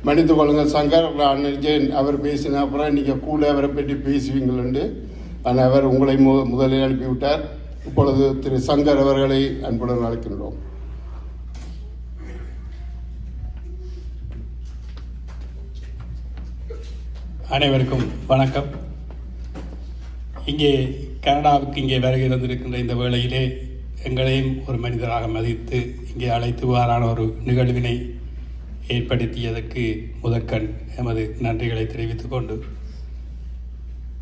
மன்னித்து கொள்ளுங்கள் சங்கர். நான் அவர் பேசின அப்புறம் நீங்கள் கூட அவரை பற்றி பேசுவீங்களு. ஆனால் அவர் உங்களை முதலில் அனுப்பிவிட்டார். இப்பொழுது திரு சங்கர் அவர்களை அன்புடன் அழைக்கின்றோம். அனைவருக்கும் வணக்கம். இங்கே கனடாவுக்கு இங்கே வருகை தந்திருக்கின்ற இந்த வேளையிலே எங்களையும் ஒரு மனிதராக மதித்து இங்கே அழைத்து வாரான ஒரு நிகழ்வினை ஏற்படுத்தியதற்கு முதற்கண் எமது நன்றிகளை தெரிவித்துக் கொண்டு,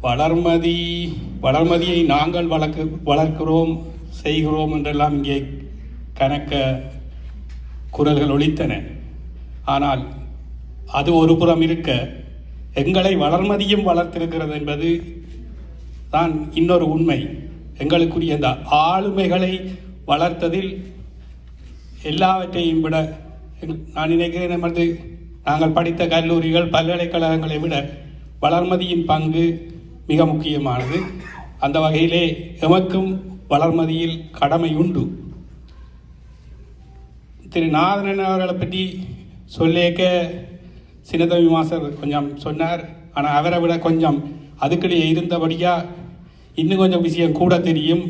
வளர்மதியை நாங்கள் வளர்க்கிறோம் செய்கிறோம் என்றெல்லாம் இங்கே கணக்க குரல்கள் ஒலித்தன. ஆனால் அது ஒரு புறம் இருக்க, எங்களை வளர்மதியும் வளர்த்திருக்கிறது என்பது தான் இன்னொரு உண்மை. எங்களுக்குரிய அந்த ஆளுமைகளை வளர்த்ததில் எல்லாவற்றையும் விட நான் நினைக்கிறேன், நமது நாங்கள் படித்த கல்லூரிகள் பல்கலைக்கழகங்களை விட வளர்மதியின் பங்கு மிக முக்கியமானது. அந்த வகையிலே எமக்கும் வளர்மதியில் கடமை உண்டு. திரு நாதனன் அவர்களை பற்றி சொல்லேக்க சின்னதம்பி மாஸ்டர் கொஞ்சம் சொன்னார். ஆனால் அவரை விட கொஞ்சம் அதுக்கிடையே இருந்தபடியாக இன்னும் கொஞ்சம் விஷயம் கூட தெரியும்.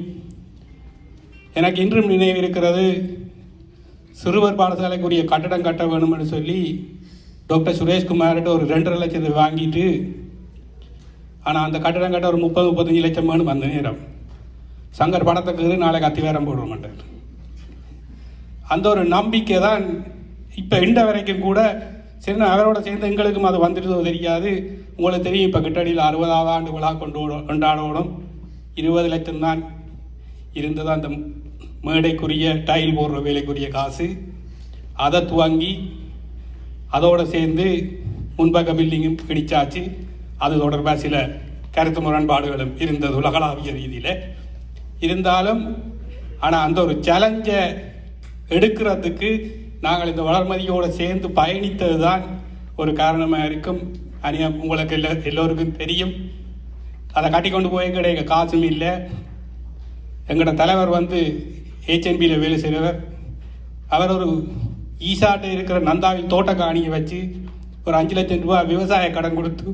எனக்கு இன்றும் நினைவு இருக்கிறது, சிறுவர் பாடசாலைக்குரிய கட்டடம் கட்ட வேணும்னு சொல்லி டாக்டர் சுரேஷ்குமார்கிட்ட ஒரு 2.5 லட்சத்தை வாங்கிட்டு, ஆனால் அந்த கட்டடம் கட்ட ஒரு 30-35 லட்சம் வேணும். அந்த நேரம் சங்கர் படத்துக்கு நாளைக்கு அத்திவாரம் போட மாட்டார். அந்த ஒரு நம்பிக்கை தான் இப்போ இண்ட வரைக்கும் கூட. சரி, அவரோட சேர்ந்து எங்களுக்கும் அது வந்துடுதோ தெரியாது. உங்களுக்கு தெரியும், இப்போ கிட்டடியில் 60வது ஆண்டு விழா கொண்டாடணும். 20 லட்சம் தான் இருந்தது அந்த மேடைக்குரிய டைல் போடுற வேலைக்குரிய காசு. அதை துவங்கி அதோடு சேர்ந்து முன்பக்க பில்டிங்கும் பிடிச்சாச்சு. அது தொடர்பாக சில கருத்து முரண்பாடுகளும் இருந்தது உலகளாவிய ரீதியில் இருந்தாலும். ஆனால் அந்த ஒரு சேலஞ்சை எடுக்கிறதுக்கு நாங்கள் இந்த வளர்மதியோடு சேர்ந்து பயணித்தது தான் ஒரு காரணமாக இருக்கும். உங்களுக்கு எல்லோருக்கும் தெரியும், அதை கட்டிக்கொண்டு போய் கிடைக்க காசும் இல்லை. எங்களோட தலைவர் HNBயில் வேலை செய்கிறவர். அவர் ஒரு ஈசாட்டை இருக்கிற நந்தாவில் தோட்ட காணியை வச்சு ஒரு 5 லட்சம் ரூபாய் விவசாய கடன் கொடுத்து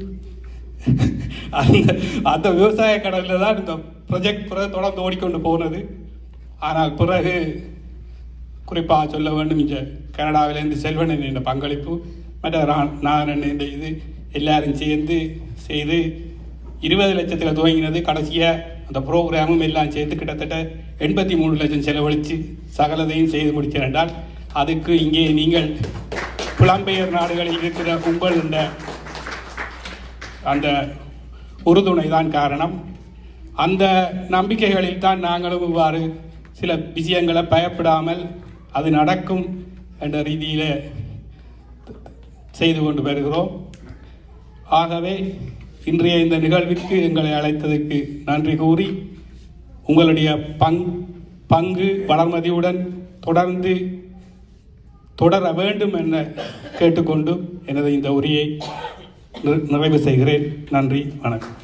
அந்த விவசாய கடனில் தான் இந்த ப்ரொஜெக்ட் தொடர்ந்து ஓடிக்கொண்டு போனது. ஆனால் பிறகு குறிப்பாக சொல்ல வேண்டும், இங்கே கனடாவிலேருந்து செல்வன் என்ற பங்களிப்பு, மற்ற நான் இந்த இது எல்லாரும் சேர்ந்து செய்து 20 லட்சத்தில் துவங்கினது. கடைசியாக அந்த ப்ரோக்ராமும் எல்லாம் சேர்த்து கிட்டத்தட்ட 83 லட்சம் செலவழித்து சகலதையும் செய்து முடித்தேன் என்றால், அதுக்கு இங்கே நீங்கள் புலம்பெயர் நாடுகளில் இருக்கிற உங்கள் அந்த உறுதுணை தான் காரணம். அந்த நம்பிக்கைகளில் தான் நாங்களும் இவ்வாறு சில விஷயங்களை பயப்படாமல் அது நடக்கும் என்ற ரீதியில் செய்து கொண்டு வருகிறோம். ஆகவே இன்றைய இந்த நிகழ்விற்கு எங்களை அழைத்ததற்கு நன்றி கூறி, உங்களுடைய பங்கு வளர்மதியுடன் தொடர வேண்டும் என கேட்டுக்கொண்டு எனது இந்த உரையை நிறைவு செய்கிறேன். நன்றி, வணக்கம்.